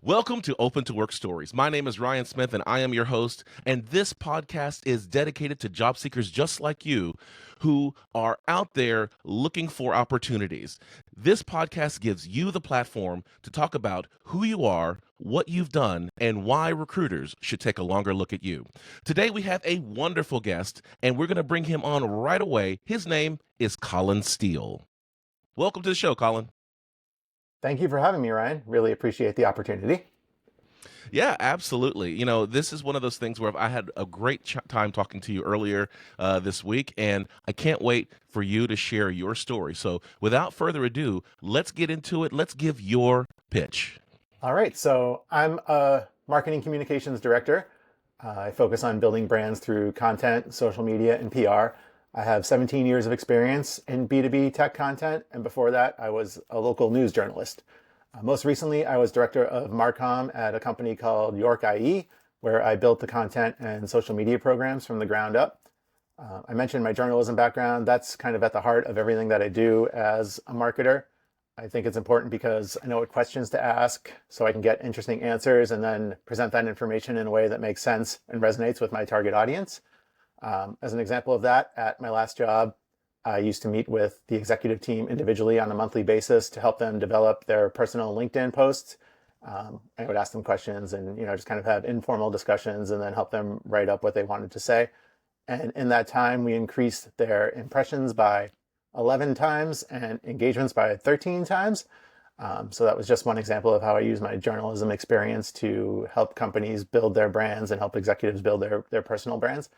Welcome to Open to Work Stories. My name is Ryan Smith and I am your host. And this podcast is dedicated to job seekers just like you who are out there looking for opportunities. This podcast gives you the platform to talk about who you are, what you've done, and why recruiters should take a longer look at you. Today we have a wonderful guest and we're going to bring him on right away. His name is Colin Steele. Welcome to the show, Colin. Thank you for having me, Ryan. Really appreciate the opportunity. Yeah, absolutely. This is one of those things where I had a great time talking to you earlier this week, and I can't wait for you to share your story. So, without further ado, let's get into it. Let's give your pitch. All right, so I'm a marketing communications director. I focus on building brands through content, social media, and PR. I have 17 years of experience in B2B tech content, and before that, I was a local news journalist. Most recently, I was director of Marcom at a company called York IE, where I built the content and social media programs from the ground up. I mentioned my journalism background. That's kind of at the heart of everything that I do as a marketer. I think it's important because I know what questions to ask so I can get interesting answers and then present that information in a way that makes sense and resonates with my target audience. As an example of that, at my last job, I used to meet with the executive team individually on a monthly basis to help them develop their personal LinkedIn posts. I would ask them questions and just kind of have informal discussions and then help them write up what they wanted to say. And in that time, we increased their impressions by 11 times and engagements by 13 times. So that was just one example of how I use my journalism experience to help companies build their brands and help executives build their personal brands.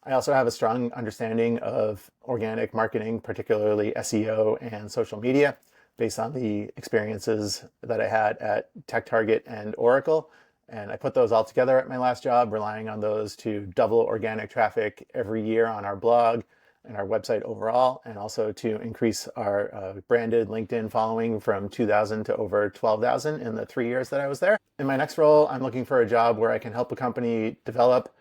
I also have a strong understanding of organic marketing, particularly SEO and social media, based on the experiences that I had at TechTarget and Oracle. And I put those all together at my last job, relying on those to double organic traffic every year on our blog and our website overall, and also to increase our branded LinkedIn following from 2,000 to over 12,000 in the 3 years that I was there. In my next role, I'm looking for a job where I can help a company develop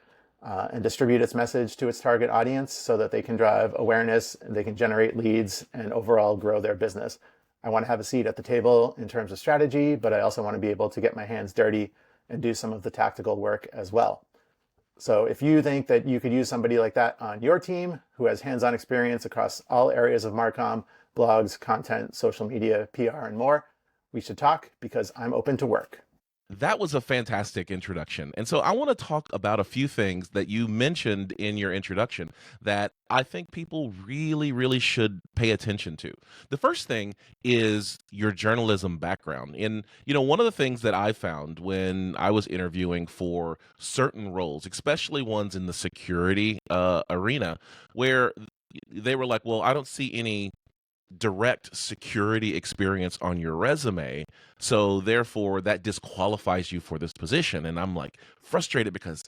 and distribute its message to its target audience so that they can drive awareness, and they can generate leads, and overall grow their business. I want to have a seat at the table in terms of strategy, but I also want to be able to get my hands dirty and do some of the tactical work as well. So if you think that you could use somebody like that on your team who has hands-on experience across all areas of Marcom, blogs, content, social media, PR, and more, we should talk because I'm open to work. That was a fantastic introduction. And so I want to talk about a few things that you mentioned in your introduction that I think people really, really should pay attention to. The first thing is your journalism background. And, one of the things that I found when I was interviewing for certain roles, especially ones in the security arena, where they were like, well, I don't see any direct security experience on your resume, so therefore that disqualifies you for this position. And I'm like frustrated because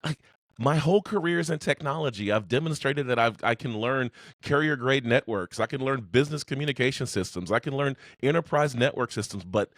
like my whole career is in technology. I've demonstrated that I can learn carrier grade networks, I can learn business communication systems, I can learn enterprise network systems, but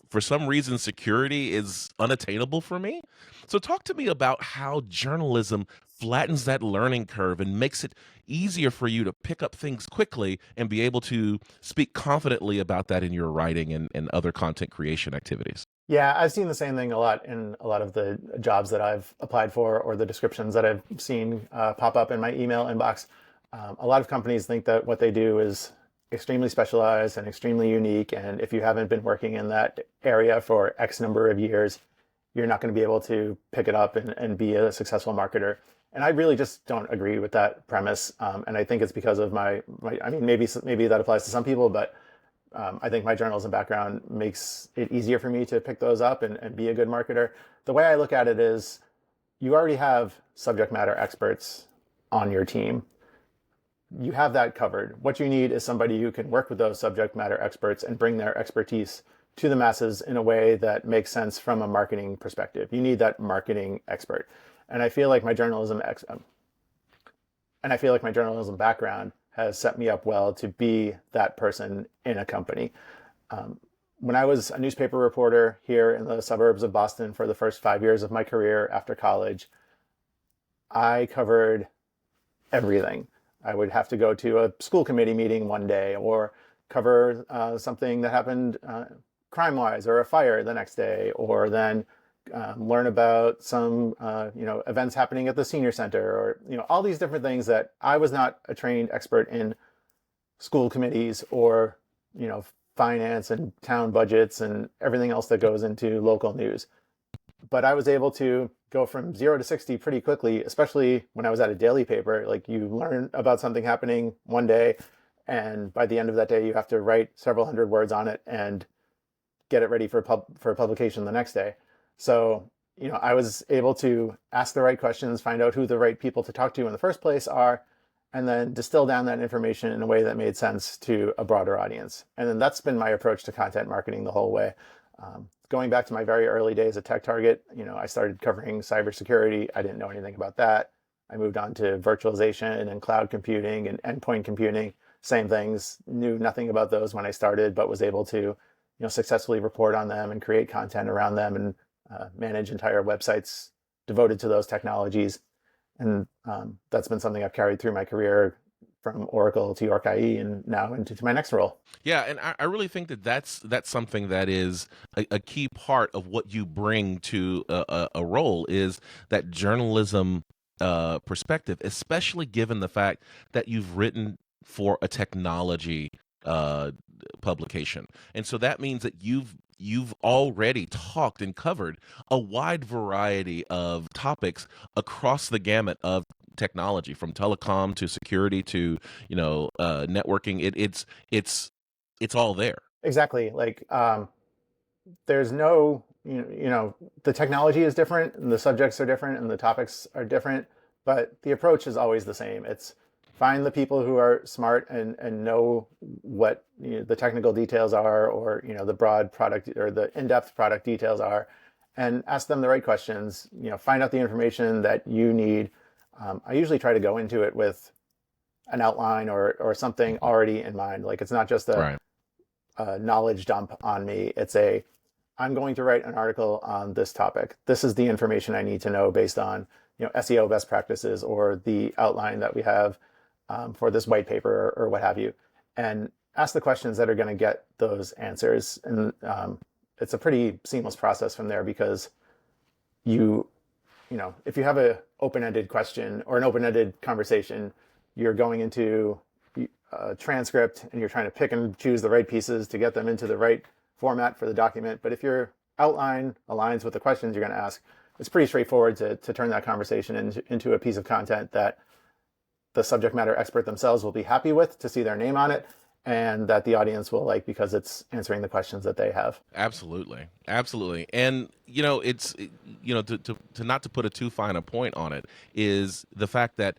for some reason security is unattainable for me. So talk to me about how journalism flattens that learning curve and makes it easier for you to pick up things quickly and be able to speak confidently about that in your writing and other content creation activities. Yeah, I've seen the same thing a lot in a lot of the jobs that I've applied for or the descriptions that I've seen pop up in my email inbox. A lot of companies think that what they do is extremely specialized and extremely unique. And if you haven't been working in that area for X number of years, you're not going to be able to pick it up and be a successful marketer. And I really just don't agree with that premise. And I think it's because of my I mean, maybe that applies to some people, but I think my journalism background makes it easier for me to pick those up and be a good marketer. The way I look at it is you already have subject matter experts on your team. You have that covered. What you need is somebody who can work with those subject matter experts and bring their expertise to the masses in a way that makes sense from a marketing perspective. You need that marketing expert. And I feel like my journalism background has set me up well to be that person in a company. When I was a newspaper reporter here in the suburbs of Boston for the first 5 years of my career after college, I covered everything. I would have to go to a school committee meeting one day or cover something that happened crime-wise or a fire the next day, or then learn about some events happening at the senior center, or all these different things that I was not a trained expert in school committees or finance and town budgets and everything else that goes into local news. But I was able to go from 0 to 60 pretty quickly, especially when I was at a daily paper. Like, you learn about something happening one day, and by the end of that day, you have to write several hundred words on it and get it ready for publication the next day. So, I was able to ask the right questions, find out who the right people to talk to in the first place are, and then distill down that information in a way that made sense to a broader audience. And then that's been my approach to content marketing the whole way. Going back to my very early days at TechTarget, I started covering cybersecurity. I didn't know anything about that. I moved on to virtualization and cloud computing and endpoint computing. Same things. Knew nothing about those when I started, but was able to, successfully report on them and create content around them, and manage entire websites devoted to those technologies. And that's been something I've carried through my career, from Oracle to York IE, and now into my next role. Yeah, and I really think that that's something that is a key part of what you bring to a role, is that journalism perspective, especially given the fact that you've written for a technology uh, publication, and so that means that you've already talked and covered a wide variety of topics across the gamut of technology, from telecom to security to networking. It's all there. Exactly. Like, there's no, the technology is different and the subjects are different and the topics are different, but the approach is always the same. It's find the people who are smart and know what the technical details are, or the broad product or the in-depth product details are, and ask them the right questions. Find out the information that you need. I usually try to go into it with an outline or something already in mind. Like, it's not just Right. a knowledge dump on me. I'm going to write an article on this topic. This is the information I need to know based on SEO best practices or the outline that we have for this white paper, or what have you, and ask the questions that are going to get those answers. And it's a pretty seamless process from there, because if you have a open-ended question or an open-ended conversation, you're going into a transcript and you're trying to pick and choose the right pieces to get them into the right format for the document. But if your outline aligns with the questions you're going to ask, it's pretty straightforward to turn that conversation into a piece of content that the subject matter expert themselves will be happy with, to see their name on it, and that the audience will like, because it's answering the questions that they have. Absolutely, absolutely. And it's to not to put a too fine a point on it, is the fact that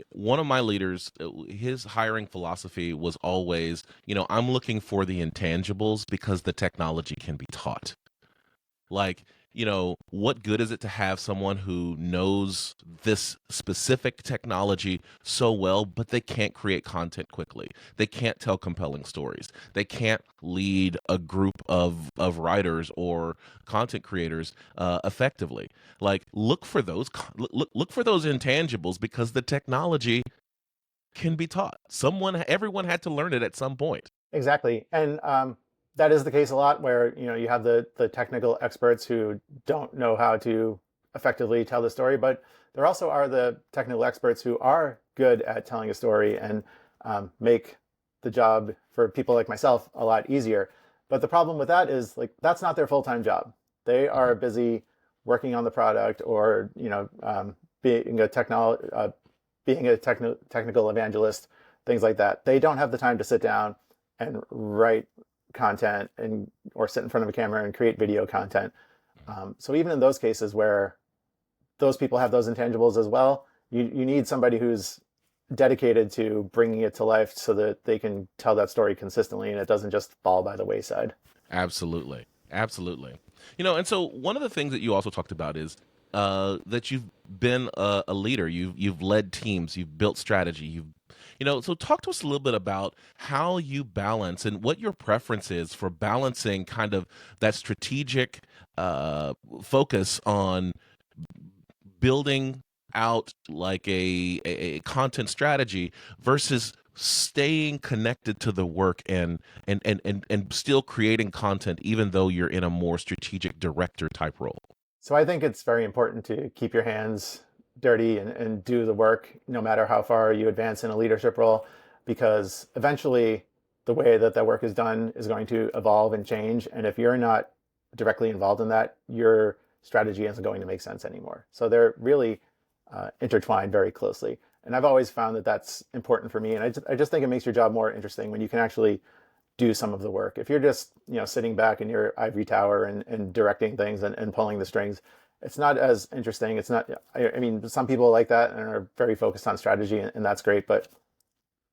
one of my leaders, his hiring philosophy was always, I'm looking for the intangibles, because the technology can be taught. Like, what good is it to have someone who knows this specific technology so well, but they can't create content quickly? They can't tell compelling stories. They can't lead a group of writers or content creators effectively. Like, look for those look for those intangibles, because the technology can be taught. Everyone had to learn it at some point. Exactly. And that is the case a lot, where you have the technical experts who don't know how to effectively tell the story, but there also are the technical experts who are good at telling a story and make the job for people like myself a lot easier. But the problem with that is, like, that's not their full-time job. They are busy working on the product, or being a technical evangelist, things like that. They don't have the time to sit down and write content or sit in front of a camera and create video content. So even in those cases where those people have those intangibles as well, you need somebody who's dedicated to bringing it to life, so that they can tell that story consistently and it doesn't just fall by the wayside. Absolutely. Absolutely. And so one of the things that you also talked about is that you've been a leader. You've led teams. You've built strategy. So talk to us a little bit about how you balance, and what your preference is for balancing kind of that strategic focus on building out like a content strategy versus staying connected to the work and still creating content even though you're in a more strategic director type role? So I think it's very important to keep your hands dirty and do the work, no matter how far you advance in a leadership role, because eventually the way that that work is done is going to evolve and change. And if you're not directly involved in that, your strategy isn't going to make sense anymore. So they're really intertwined very closely. And I've always found that that's important for me. And I just think it makes your job more interesting when you can actually do some of the work. If you're just, sitting back in your ivory tower and directing things and pulling the strings, it's not as interesting. It's not, I mean, some people like that and are very focused on strategy, and that's great. But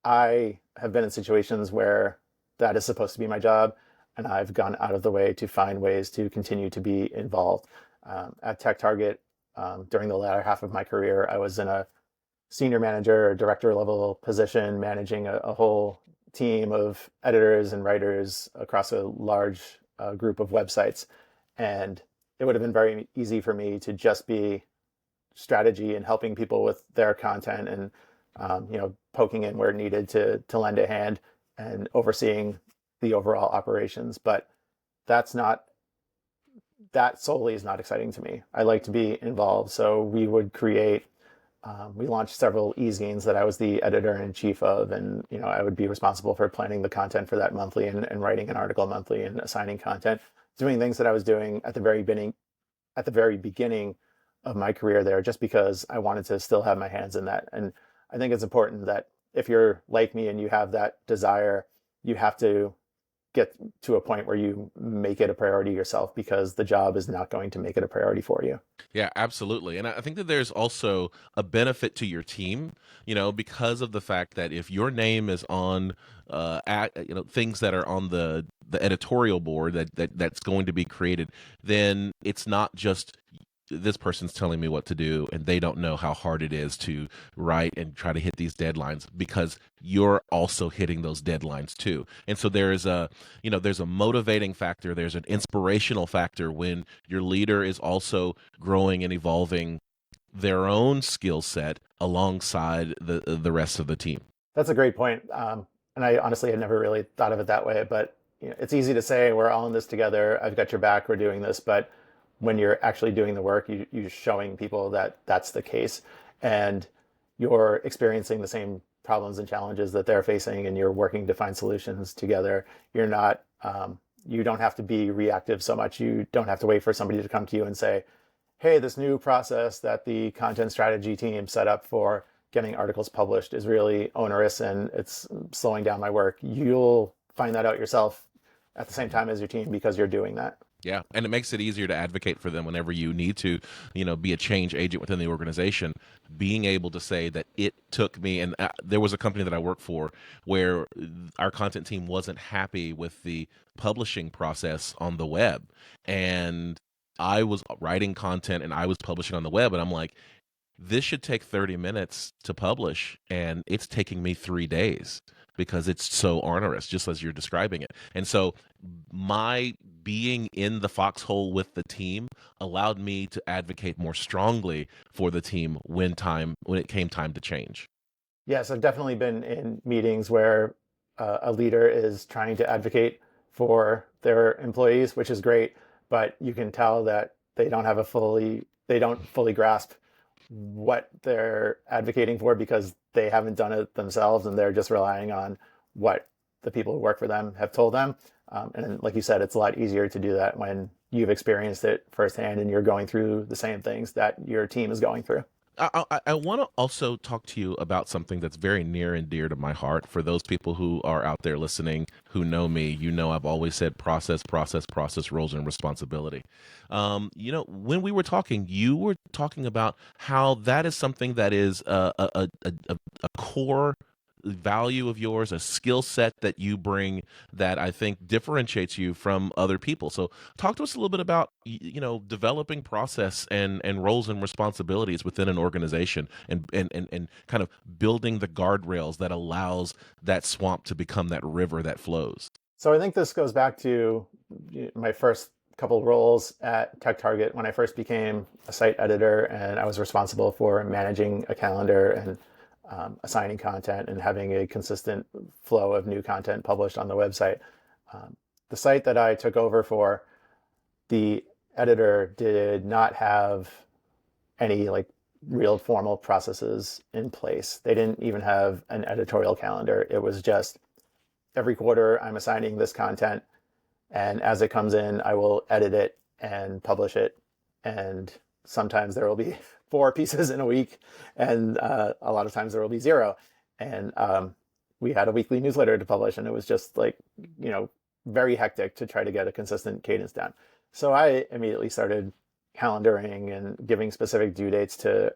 I have been in situations where that is supposed to be my job, and I've gone out of the way to find ways to continue to be involved. At Tech Target, during the latter half of my career, I was in a senior manager or director level position, managing a whole team of editors and writers across a large group of websites. And it would have been very easy for me to just be strategy and helping people with their content and poking in where needed to lend a hand and overseeing the overall operations. But that's not that solely is not exciting to me. I like to be involved. So we would create. We launched several e-zines that I was the editor in chief of, and I would be responsible for planning the content for that monthly and writing an article monthly and assigning content, doing things that I was doing at the very beginning of my career there, just because I wanted to still have my hands in that. And I think it's important that if you're like me and you have that desire, you have to get to a point where you make it a priority yourself, because the job is not going to make it a priority for you. Yeah, absolutely. And I think that there's also a benefit to your team, because of the fact that if your name is on things that are on the editorial board that's going to be created, then it's not just this person's telling me what to do and they don't know how hard it is to write and try to hit these deadlines, because you're also hitting those deadlines too. And so there's a motivating factor, there's an inspirational factor when your leader is also growing and evolving their own skill set alongside the rest of the team. That's a great point. And I honestly had never really thought of it that way, but it's easy to say we're all in this together. I've got your back. We're doing this. But when you're actually doing the work, you're showing people that that's the case, and you're experiencing the same problems and challenges that they're facing, and you're working to find solutions together. You're not, you don't have to be reactive so much. You don't have to wait for somebody to come to you and say, hey, this new process that the content strategy team set up for getting articles published is really onerous and it's slowing down my work. You'll find that out yourself at the same time as your team, because you're doing that. Yeah, and it makes it easier to advocate for them whenever you need to, be a change agent within the organization. Being able to say that it took me, and there was a company that I worked for where our content team wasn't happy with the publishing process on the web, and I was writing content and I was publishing on the web, and I'm like, this should take 30 minutes to publish and it's taking me 3 days because it's so onerous, just as you're describing it. And so my being in the foxhole with the team allowed me to advocate more strongly for the team when it came time to change. Yes, I've definitely been in meetings where a leader is trying to advocate for their employees, which is great, but you can tell that they don't fully grasp what they're advocating for, because they haven't done it themselves and they're just relying on what the people who work for them have told them. And like you said, it's a lot easier to do that when you've experienced it firsthand and you're going through the same things that your team is going through. I want to also talk to you about something that's very near and dear to my heart. For those people who are out there listening who know me, I've always said process, process, process, roles, and responsibility. When we were talking, you were talking about how that is something that is a core value of yours, a skill set that you bring that I think differentiates you from other people. So talk to us a little bit about developing process and roles and responsibilities within an organization and kind of building the guardrails that allows that swamp to become that river that flows. So I think this goes back to my first couple roles at TechTarget when I first became a site editor, and I was responsible for managing a calendar and assigning content and having a consistent flow of new content published on the website. The site that I took over for, the editor did not have any like real formal processes in place. They didn't even have an editorial calendar. It was just every quarter I'm assigning this content, and as it comes in, I will edit it and publish it. And sometimes there will be 4 pieces in a week, and a lot of times there will be 0. And we had a weekly newsletter to publish, and it was just like, very hectic to try to get a consistent cadence down. So I immediately started calendaring and giving specific due dates to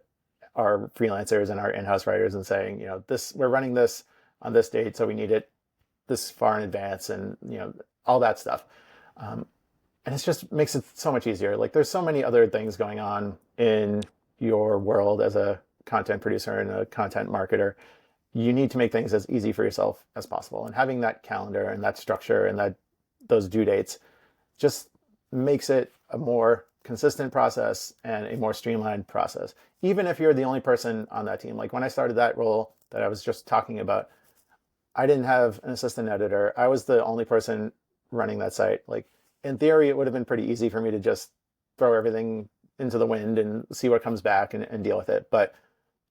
our freelancers and our in-house writers and saying, we're running this on this date, so we need it this far in advance, and all that stuff. And it just makes it so much easier. Like, there's so many other things going on in your world as a content producer and a content marketer. You need to make things as easy for yourself as possible. And having that calendar and that structure and those due dates just makes it a more consistent process and a more streamlined process. Even if you're the only person on that team. Like, when I started that role that I was just talking about, I didn't have an assistant editor. I was the only person running that site. Like, in theory, it would have been pretty easy for me to just throw everything into the wind and see what comes back and deal with it. But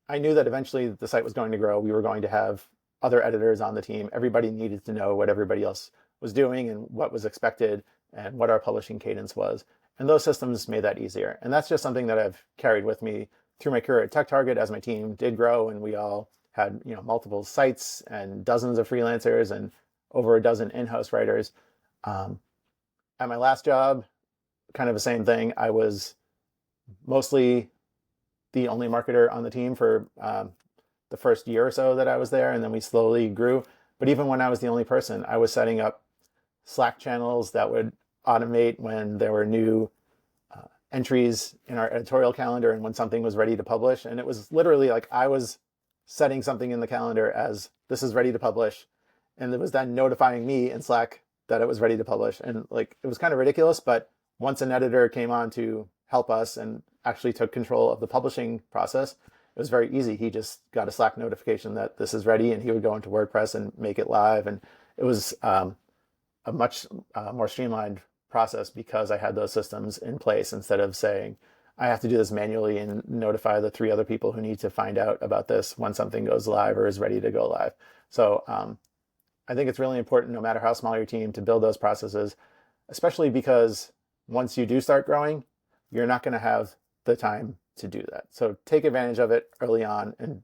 I knew that eventually the site was going to grow. We were going to have other editors on the team. Everybody needed to know what everybody else was doing and what was expected and what our publishing cadence was. And those systems made that easier. And that's just something that I've carried with me through my career at TechTarget as my team did grow, and we all had multiple sites and dozens of freelancers and over a dozen in-house writers. At my last job, kind of the same thing. I was mostly the only marketer on the team for the first year or so that I was there, and then we slowly grew. But even when I was the only person, I was setting up Slack channels that would automate when there were new entries in our editorial calendar and when something was ready to publish. And it was literally like I was setting something in the calendar as this is ready to publish, and it was then notifying me in Slack that it was ready to publish. And like, it was kind of ridiculous, but once an editor came on to help us and actually took control of the publishing process, it was very easy. He just got a Slack notification that this is ready, and he would go into WordPress and make it live. And it was a much more streamlined process because I had those systems in place, instead of saying, I have to do this manually and notify the 3 other people who need to find out about this when something goes live or is ready to go live. So I think it's really important, no matter how small your team, to build those processes, especially because once you do start growing, you're not going to have the time to do that. So take advantage of it early on and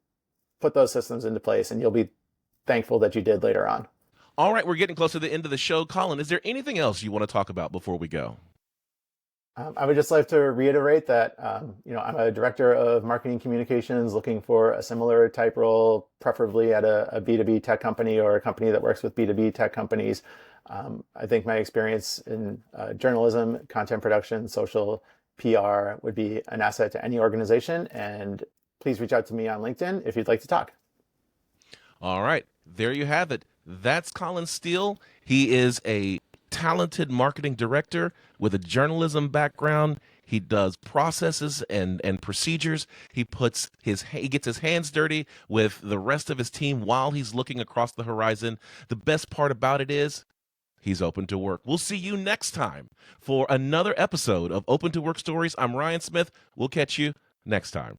put those systems into place, and you'll be thankful that you did later on. All right, we're getting close to the end of the show. Colin, is there anything else you want to talk about before we go? I would just like to reiterate that I'm a director of marketing communications looking for a similar type role, preferably at a B2B tech company or a company that works with B2B tech companies. I think my experience in journalism, content production, social PR would be an asset to any organization. And please reach out to me on LinkedIn if you'd like to talk. All right, there you have it. That's Colin Steele. He is a talented marketing director with a journalism background. He does processes and procedures. He gets his hands dirty with the rest of his team while he's looking across the horizon. The best part about it is he's open to work. We'll see you next time for another episode of Open to Work Stories. I'm Ryan Smith. We'll catch you next time.